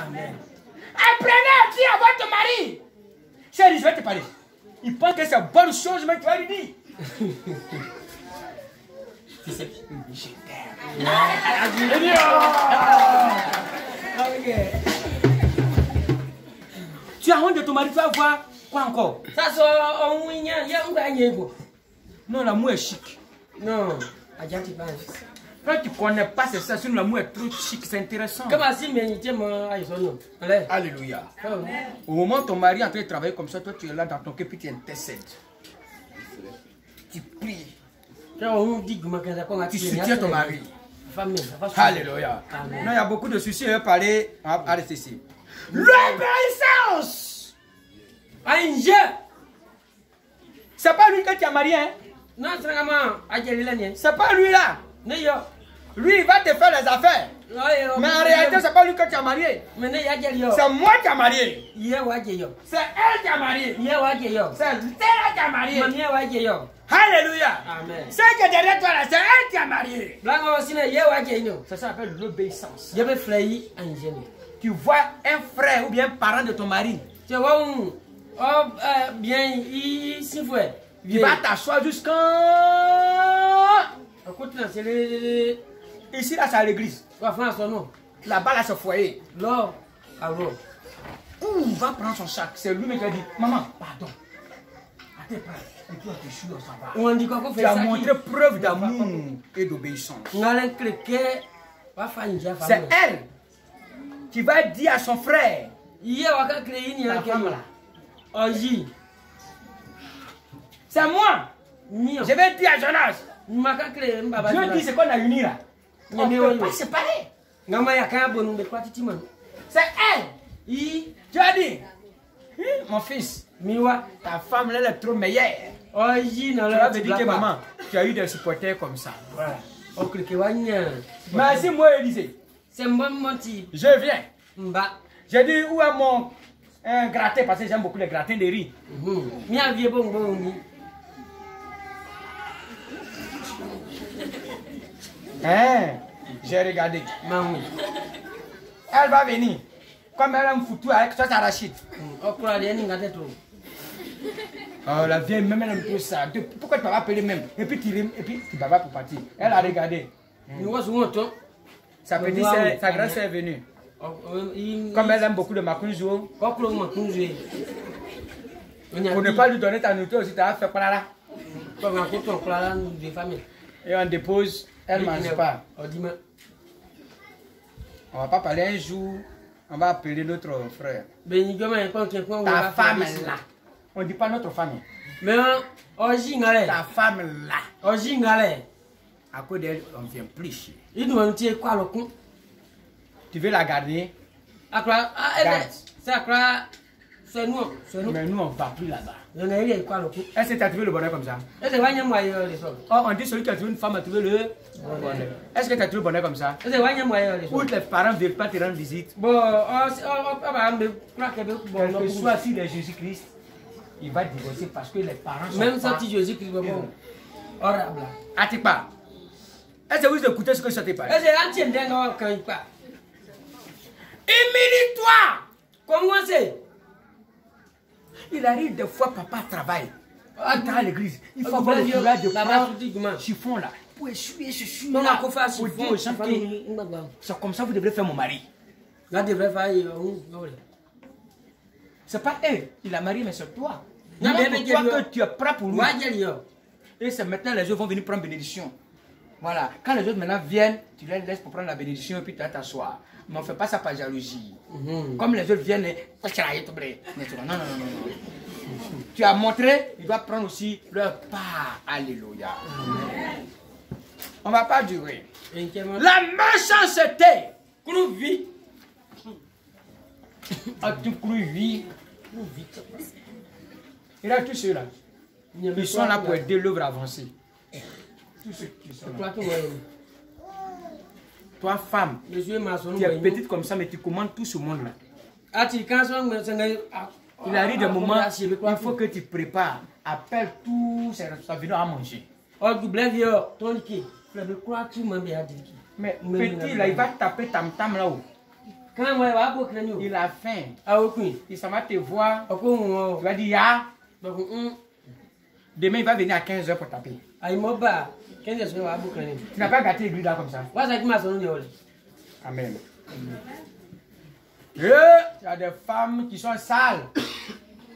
Amen. Apprenez à dire à votre mari. Chérie, je vais te parler. Il pense que c'est bonne chose, mais tu vas lui dire. Je t'aime. Tu as honte de ton mari, tu vas voir quoi encore? Ça sort on y a un gagné. Non, l'amour est chic. Non, tu pas. Quand tu ne connais pas ces sensations, l'amour est trop chic, c'est intéressant. Comment si mais moi Alléluia. Au moment où ton mari est en train de travailler comme ça, toi tu es là dans ton cœur, puis tu intercèdes. Tu pries. Tu soutiens ton mari. Alléluia. Non, il y a beaucoup de soucis à parler. On va rester ici. L'obéissance. C'est pas lui que tu as marié, hein? Non, c'est pas lui là. Lui, il va te faire les affaires. Mais en réalité, c'est pas lui que tu as marié. C'est moi qui ai marié. C'est elle qui a marié. C'est elle qui a marié. Alléluia. Amen. Ce qui est derrière toi là, c'est elle qui a marié. Ça s'appelle l'obéissance. Tu vois un frère ou bien un parent de ton mari. Tu vas t'asseoir jusqu'à... Ici là, c'est à l'église. Là-bas là, c'est le foyer. Il va prendre son sac. C'est lui qui a dit, maman, pardon. Tu as montré preuve d'amour et d'obéissance. C'est elle qui va dire à son frère, ta femme là. C'est moi. Je vais dire à Jonas. Dieu dit ce qu'on a uni là. On ne peut pas séparer. C'est elle. Tu as dit, mon fils, ta femme elle est trop meilleure. Tu vas me dire que maman, tu as eu des supporters comme ça. Voilà. Merci moi Élisée. Je viens. J'ai dit où est mon gratin parce que j'aime beaucoup les gratins de riz. Hein? J'ai regardé. Elle va venir. Comme elle a un foutu avec toi, arachide. Oh, la vieille, même elle aime tout ça. Pourquoi tu vas appeler même? Et puis tu vas pour partir. Elle a regardé. Sa petite sœur, sa grande sœur est venue. Comme elle aime beaucoup de macunzo. Pour ne pas lui donner ta nourriture aussi, tu as fait quoi là? Et on dépose, elle ne mange pas. On ne va pas parler un jour, on va appeler notre frère. Ta femme est là. On ne dit pas notre femme. Mais ta femme là. À cause d'elle, on ne vient plus chier. Tu veux la garder? C'est nous. Mais nous, on ne va plus là-bas. Est-ce que tu as trouvé le bonheur comme ça? Oh, on dit celui qui a trouvé une femme a trouvé le bonheur. Est-ce que tu as trouvé le bonheur comme ça? Ou les parents ne veulent pas te rendre visite? Quel que soit si de Jésus-Christ, il va divorcer parce que les parents sont même ça, si Jésus-Christ va bon. Atipa. Est-ce que vous écoutez ce que je te parle? Humilie-toi! Comment c'est? Il arrive des fois, papa travaille. Entre à l'église, il faut avoir le courage de prendre chiffon là. Pour essuyer ce chiffon là. Pour dire aux gens que c'est comme ça que vous devrez faire mon mari. C'est pas elle, il a marié, mais c'est toi. Non, mais toi que tu es prêt pour lui. Et c'est maintenant les autres vont venir prendre bénédiction. Voilà. Quand les autres maintenant viennent, tu les laisses pour prendre la bénédiction et puis tu vas t'asseoir. Mais on ne fait pas ça par jalousie. Comme les autres viennent, non. Tu as montré, il doit prendre aussi leur part. Alléluia. On ne va pas durer. La méchanceté. Il a tous ceux-là. Ils sont là pour aider l'œuvre à avancer. Tous ceux qui sont là. Toi, femme, tu es petite comme ça, mais tu commandes tout ce monde-là. Il arrive des moments, il faut que tu prépares. Appelle tous ces responsables à manger. Mais petit, là, il va taper tam-tam là-haut. Il a faim. Il s'en va te voir. Tu vas dire ya. Demain, il va venir à 15h pour taper. Tu n'as pas gâté l'église là comme ça. Amen. Il y a des femmes qui sont sales.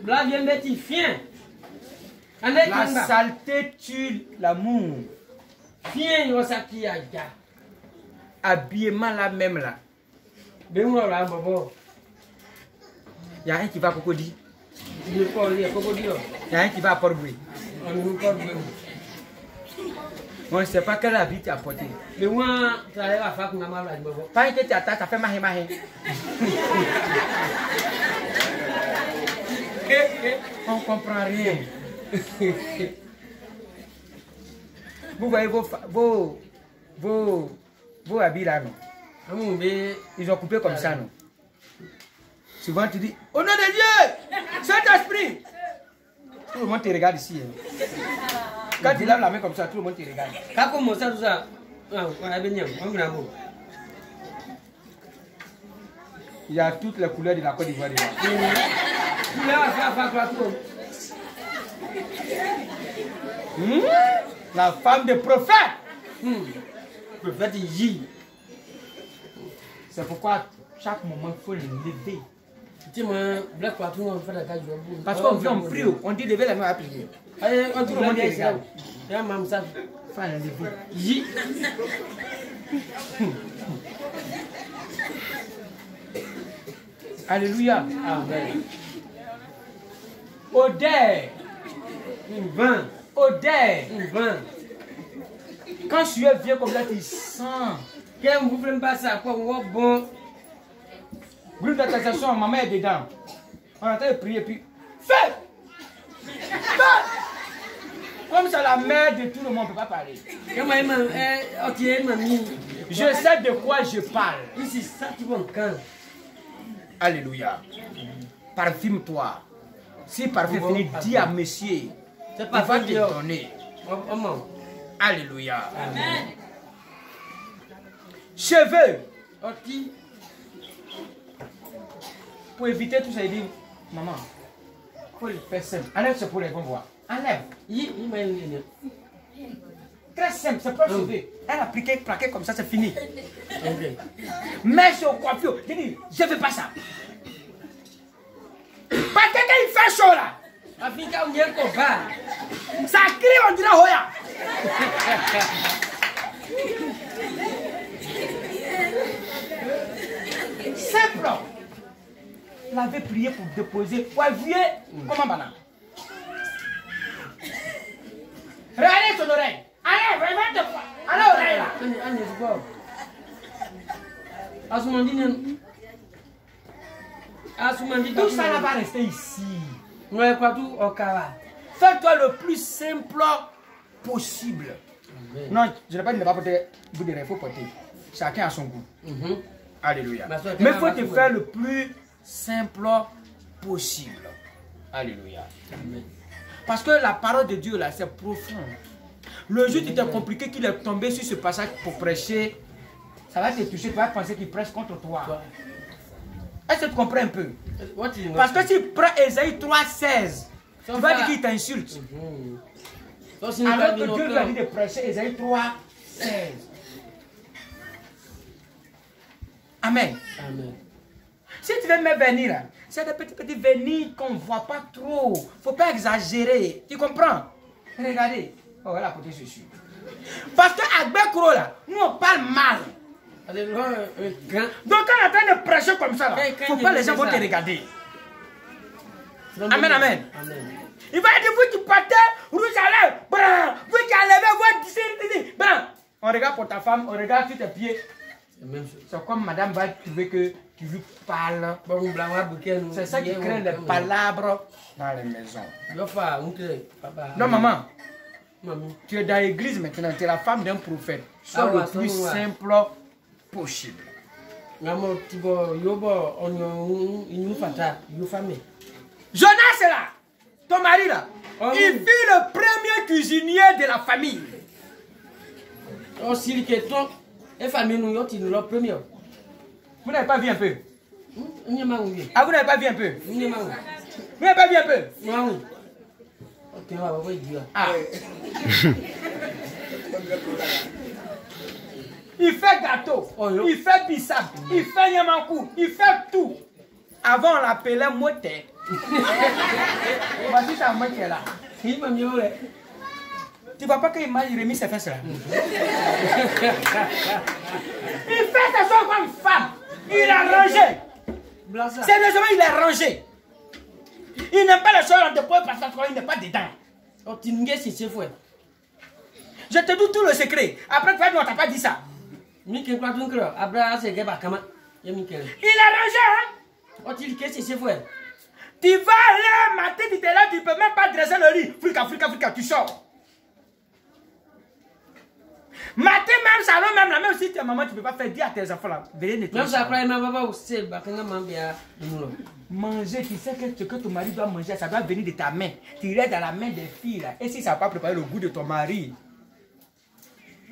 La saleté tue l'amour. Habillement là même là. Il y a un qui va à Cocody. Il y a un qui va à Port-Bruit. On ne sait pas quel habit tu as porté. Pas que tu attaques, ça fait mahé mahé. On ne comprend rien. Vous voyez vos habits là, non? Ils ont coupé comme ça, non? Souvent tu dis, au nom de Dieu, Saint-Esprit. Tout le monde te regarde ici. Hein. Quand tu lèves la main comme ça, tout le monde te regarde. Il y a toutes les couleurs de la Côte d'Ivoire. La femme de prophète. Prophète Yi. C'est pourquoi chaque moment il faut le lever. Parce qu'on vient en prie, on dit lever la main à prier. Tout le monde regarde. Faut le lever. Yi. Alléluia. Amen. Odeur. Vin. Odeur. Vin. Quand tu es vieux comme là, tu sens. Quand vous voulez passer à quoi on bon. Brûle d'attention, maman est dedans. On est en train de prier puis. Fais! Fais! Comme ça, la mère de tout le monde ne peut pas parler. Je sais de quoi je parle. Alléluia. Parfume-toi. Si parfum fini, dis à monsieur. Il va te donner. Alléluia. Amen. Cheveux. Pour éviter tout ça, il dit, maman, il faut le faire simple. Enlève ce pour les bons voir. Enlève. Très simple, c'est pas cheveux. Elle a plaqué comme ça, c'est fini. Okay. Mais sur coiffure, je dis, je ne veux pas ça. Parce que quand il fait chaud là, ça crie, on dirait Hoya. Simple. Il avait prié pour déposer. Ouais, vieux, comment banane. Regardez son oreille. Allez, vraiment de quoi. Allez, oreille là. Tout ça là va rester ici. Fais-toi le plus simple possible. Amen. Non, je n'ai pas dit de ne pas porter. Vous direz, il faut porter. Chacun a son goût. Alléluia. Mais il faut te faire le plus simple possible. Alléluia. Amen. Parce que la parole de Dieu là, c'est profond. Le jour où tu t'es compliqué qu'il est tombé sur ce passage pour prêcher, ça va te toucher, tu vas penser qu'il prêche contre toi. Est-ce que tu comprends un peu? Parce que si tu prends Ésaïe 3,16, tu vas dire qu'il t'insulte. Alors que Dieu lui a dit de prêcher Ésaïe 3,16. Amen. Amen. Si tu veux me venir, c'est des petits venir qu'on ne voit pas trop. Il ne faut pas exagérer. Tu comprends? Regardez. Oh, voilà, côté ceci. Parce qu'à Bekro, là, nous on parle mal. Donc quand on est en train de prêcher comme ça, il ne faut pas les gens vont te regarder. Amen, amen. Il va dire, vous qui partez, rouge à lèvres, vous qui enlevez votre d'ici, on regarde pour ta femme, on regarde sur tes pieds. C'est comme madame va trouver que tu lui parles. C'est ça qui crée les palabres dans les maisons. Non, maman. Tu es dans l'église maintenant, tu es la femme d'un prophète. Sois le plus simple possible. Jonas est là, ton mari là. Il fut le premier cuisinier de la famille. Vous n'avez pas vu un peu? Ah, vous n'avez pas vu un peu? Vous n'avez pas vu un peu? Ah. Il fait gâteau, il fait bissap, il fait yamankou, il fait tout. Avant on l'appelait moté. Voici sa main qui est là. Tu vois pas qu'il m'a remis ses fesses là? Il fait sa chose comme femme. Il a rangé. Sérieusement, il a rangé. Il n'aime pas les choses en dépôt parce qu'il n'est pas dedans. Je te dis tout le secret. Après, toi, on t'a pas dit ça. Il a rangé, hein? Tu vas aller matin, tu es là, tu ne peux même pas dresser le lit. Frika, tu sors. Matin, même salon, même là, même si tu es maman, tu ne peux pas faire dire à tes enfants là. Venez nettoyer. Manger, tu sais que ce que ton mari doit manger, ça doit venir de ta main. Tu restes dans la main des filles là. Et si ça n'a pas préparé le goût de ton mari.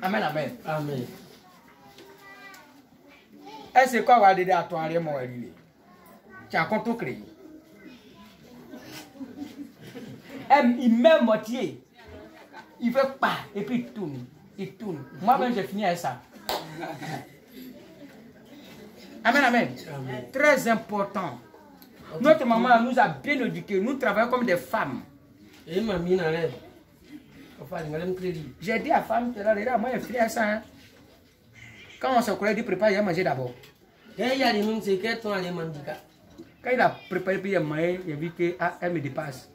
Amen, amen. Amen. Est-ce que on va aider à toi, mon mari? Tu as compte créé. Il met moitié. Il veut pas. Et puis il tourne. Il tourne. Moi-même, j'ai fini avec ça. Amen, amen. Amen. Très important. Notre maman nous a bien éduqués. Nous travaillons comme des femmes. J'ai dit à la femme, moi, j'ai fini avec ça. Hein. Quand on se collègue, il prépare, il a mangé d'abord. Quand il a préparé, puis il a mangé, il a vu qu'elle me dépasse.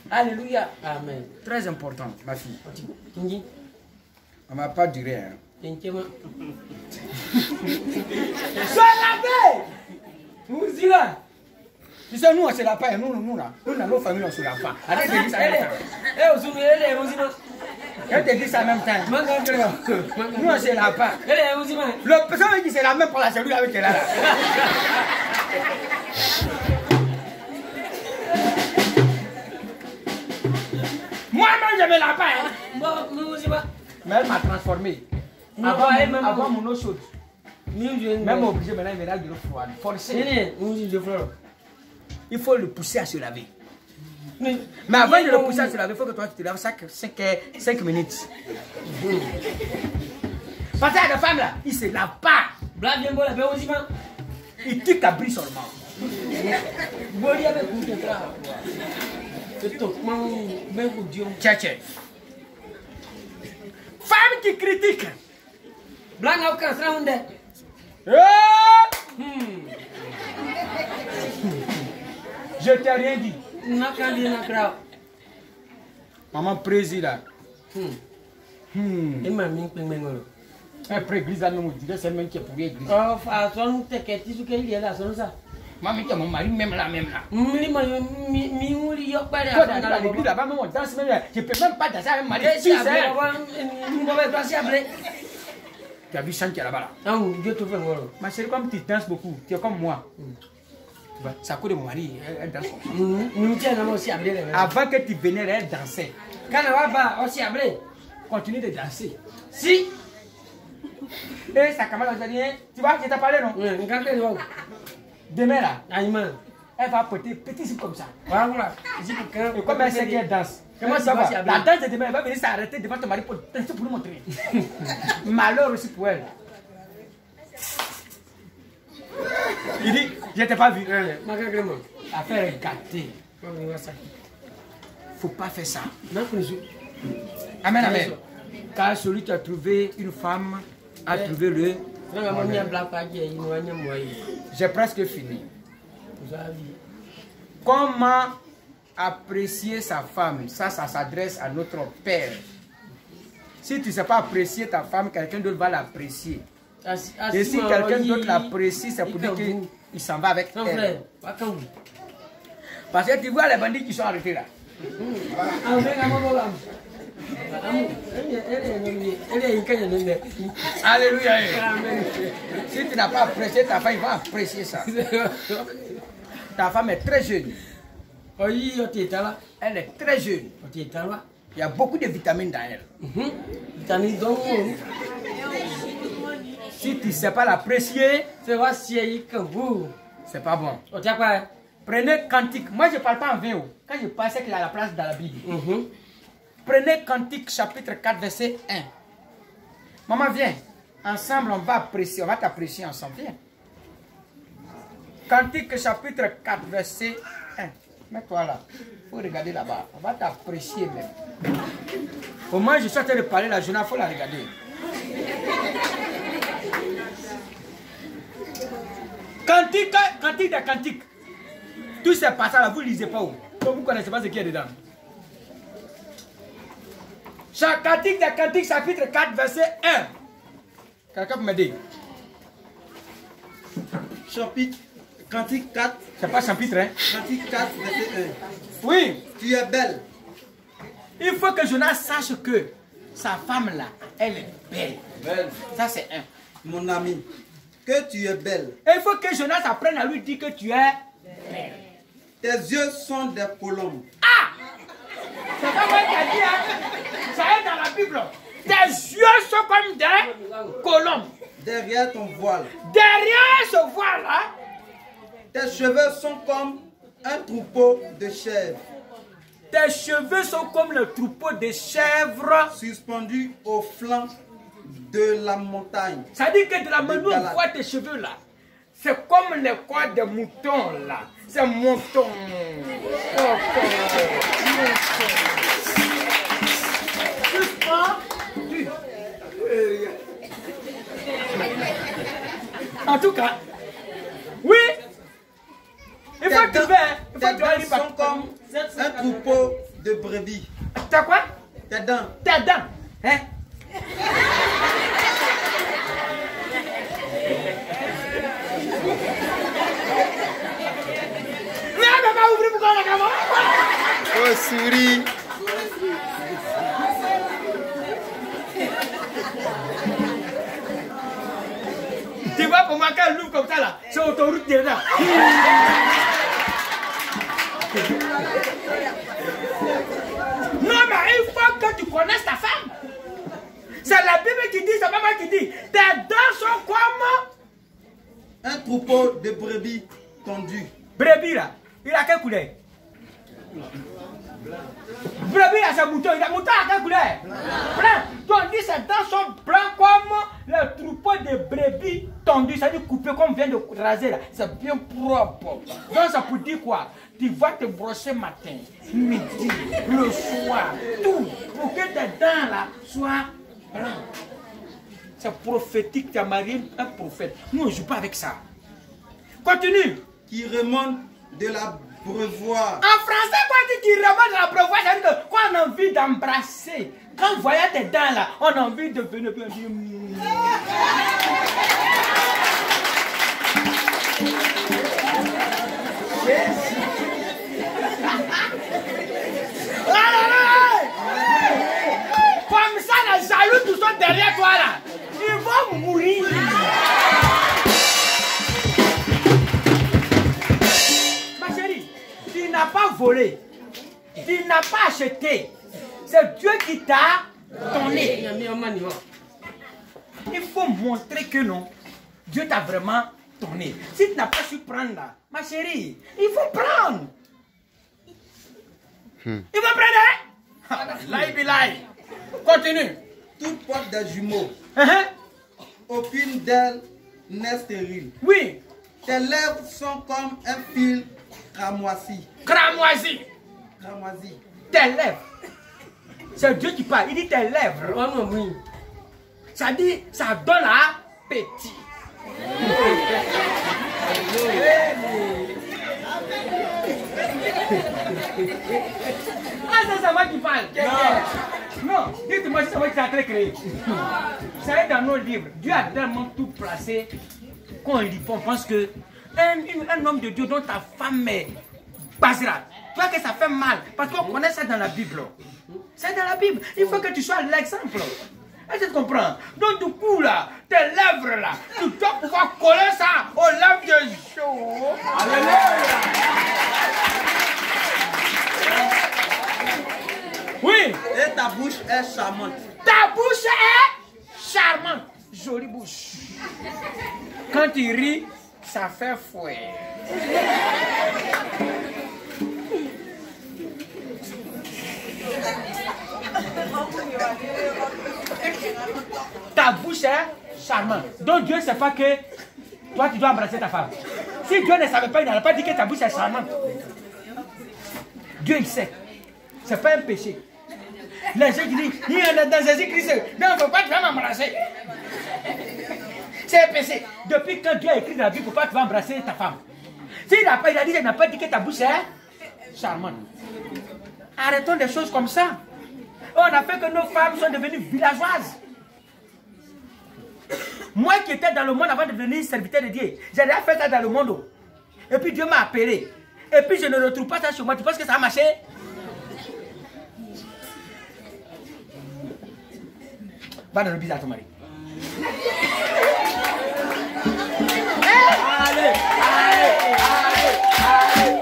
Alléluia. Amen. Très important, ma fille. On ne m'a pas duré. Hein. Sois lavé. Vous dites là. Tu sais, nous, on se lave pas. Nous, là, dans nos familles, on se lave pas. Elle te dit ça en même temps. Elle te dit ça en même temps. Nous, on se lave pas. Le personne qui se lave même pour la cellule avec elle là. Moi-même, je me lave pas. Hein. Mais elle m'a transformé. Avant mon eau chaude. Même obligé maintenant, il me lave de l'eau froide. Forcé. Il faut le pousser à se laver. Mais avant de le pousser à se laver, il faut que toi tu te laves 5 minutes. Parce que la femme là, il ne se lave pas. Il tue cabri seulement. Femme qui critique. Je t'ai rien dit. Maman président. Après l'église, nous disons c'est même qui est pour l'église. Maman, qui est mon mari, même là. L'église là-bas, même on danse, même je ne peux même pas danser avec mon mari. Tu as vu Chanty là-bas là? Ma chérie, comme tu danses beaucoup, tu es comme moi. C'est à cause de mon mari, elle danse. Avant que tu venais, elle dansait. Quand elle va aussi après, continue de danser. Si. Et sa camarade a dit, tu vois, je t'ai parlé non? Demain là, elle va porter petit comme ça. Et comme elle sait qu'elle danse. La danse de demain, elle va venir s'arrêter devant ton mari pour danser pour nous montrer. Malheur aussi pour elle. Il dit, je t'ai pas vu. Affaire gâtée. Faut pas faire ça. Amen, amen. Car celui qui a trouvé une femme a trouvé le. J'ai presque fini. Comment apprécier sa femme? Ça s'adresse à notre Père. Si tu ne sais pas apprécier ta femme, quelqu'un d'autre va l'apprécier. Et si quelqu'un d'autre l'apprécie, c'est pour dire qu'il s'en va avec elle. Parce que tu vois les bandits qui sont arrêtés là. Alléluia. Si tu n'as pas apprécié ta femme, il va apprécier ça. Ta femme est très jeune. Elle est très jeune. Il y a beaucoup de vitamines dans elle. Si tu ne sais pas l'apprécier, c'est pas bon. Prenez Cantique. Moi, je ne parle pas en VO. Quand je parle, c'est qu'il a la place dans la Bible. Prenez Cantique chapitre 4, verset 1. Maman, viens. Ensemble, on va apprécier. On va t'apprécier ensemble. Viens. Cantique chapitre 4, verset 1. Mets-toi là. Il faut regarder là-bas. On va t'apprécier même. Au moins, je suis en train de parler la journée. Il faut la regarder. Cantique de cantique. Tous ces passages-là, vous ne lisez pas où? Vous ne connaissez pas ce qu'il y a dedans. Cantique de cantique, chapitre 4, verset 1. Quelqu'un peut m'aider? Chapitre, cantique 4. C'est pas chapitre, hein? Cantique 4, verset 1. Oui. Tu es belle. Il faut que Jonas sache que sa femme là, elle est belle. Belle. Ça c'est un. Mon ami, que tu es belle. Et il faut que Jonas apprenne à lui dire que tu es belle. Tes yeux sont des colombes. Ah! C'est pas moi qui a dit, hein? Ça est dans la Bible. Tes yeux sont comme des colombes. Derrière ton voile. Derrière ce voile là. Tes cheveux sont comme un troupeau de chèvres. Tes cheveux sont comme le troupeau de chèvres suspendus au flanc de la montagne. Ça dit que de la manière où on voit tes cheveux là, c'est comme les corps des moutons là. C'est mouton. En tout cas, oui. Il faut que tu veux. Tes dents sont comme un troupeau de brebis. T'as quoi? Tes dents. Tes dents. Hein? Oh, souris. Tu vois pour moi quand elle l'ouvre comme ça là, c'est autoroute déjà. Non mais il faut que tu connaisses ta femme. C'est la Bible qui dit, c'est pas moi qui dit. Tes dents sont comme un troupeau de brebis tondues. Brebis là, il a quelle couleur? Brebis a ses moutons, il a mouton à quelle couleur? Blanc. Donc dit ses dents sont blancs comme le troupeau de brebis tondu, ça dit coupé comme on vient de raser là. C'est bien propre. Donc ça peut dire quoi? Tu vas te brosser matin, midi, le soir, tout, pour que tes dents là soient blancs. C'est prophétique, tu as marié un prophète. Nous on ne joue pas avec ça. Continue. Qui remonte de la brevoire. En français, quand on dit qu'il remonte de la brevoire, ça veut dire que quand on a envie d'embrasser, quand on voyait tes dents là, on a envie de venir bien dire. Comme ça, les jaloux qui sont derrière toi là, ils vont mourir. Tu n'as pas volé, tu n'as pas acheté, c'est Dieu qui t'a donné. Il faut montrer que non, Dieu t'a vraiment donné. Si tu n'as pas su prendre là, ma chérie, il faut prendre. Il faut prendre. Laï. Continue. Toute porte des jumeaux. Aucune d'elles n'est stérile. Oui. Tes lèvres sont comme un fil cramoisi. Cramoisi. Tes lèvres. C'est Dieu qui parle. Il dit tes lèvres. Oh non, oui. Ça dit, ça donne appétit. Ah, c'est moi qui parle. Non, dites-moi si c'est moi qui t'ai créé. C'est dans nos livres. Dieu a tellement tout placé qu'on lit, on pense que un homme de Dieu dont ta femme est basera. Tu vois que ça fait mal. Parce qu'on connaît ça dans la Bible. C'est dans la Bible. Il faut que tu sois l'exemple. Est-ce que tu comprends? Donc du coup là, tes lèvres là, tu dois pouvoir coller ça aux lèvres de Joe. Alléluia. Oui. Et ta bouche est charmante. Ta bouche est charmante. Jolie bouche. Quand il rit, ça fait fouet. Ta bouche est charmante. Donc Dieu ne sait pas que toi tu dois embrasser ta femme. Si Dieu ne savait pas, il n'aurait pas dit que ta bouche est charmante. Dieu il sait. Ce n'est pas un péché. Les gens qui disent, il y a dans Jésus-Christ, non, il ne faut pas que tu vas m'embrasser. C'est un péché. Depuis quand Dieu a écrit dans la Bible, il ne faut pas que tu vas embrasser ta femme. Il a dit, il n'a pas dit que ta bouche est charmante. Arrêtons des choses comme ça. On a fait que nos femmes sont devenues villageoises. Moi qui étais dans le monde avant de devenir serviteur de Dieu, j'ai déjà fait ça dans le monde. Et puis Dieu m'a appelé. Et puis je ne retrouve pas ça chez moi. Tu penses que ça a marché? Va dans le bise à ton mari. Allez, allez, allez, allez.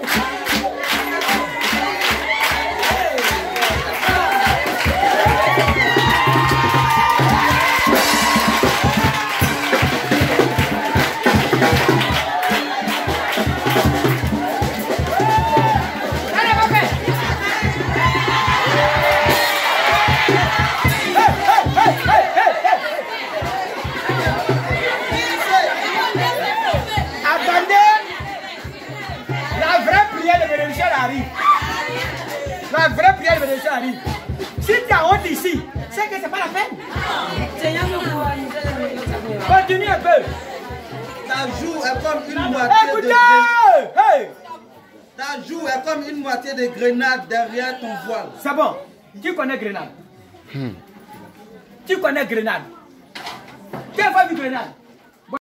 La vraie prière de Dieu arrive. Si tu as honte ici, c'est que ce n'est pas la peine. Continue un peu. Ta joue est comme une moitié de Ta joue est comme une moitié de grenade derrière ton voile. C'est bon. Tu connais grenade. Tu connais grenade. Qui a pas vu grenade?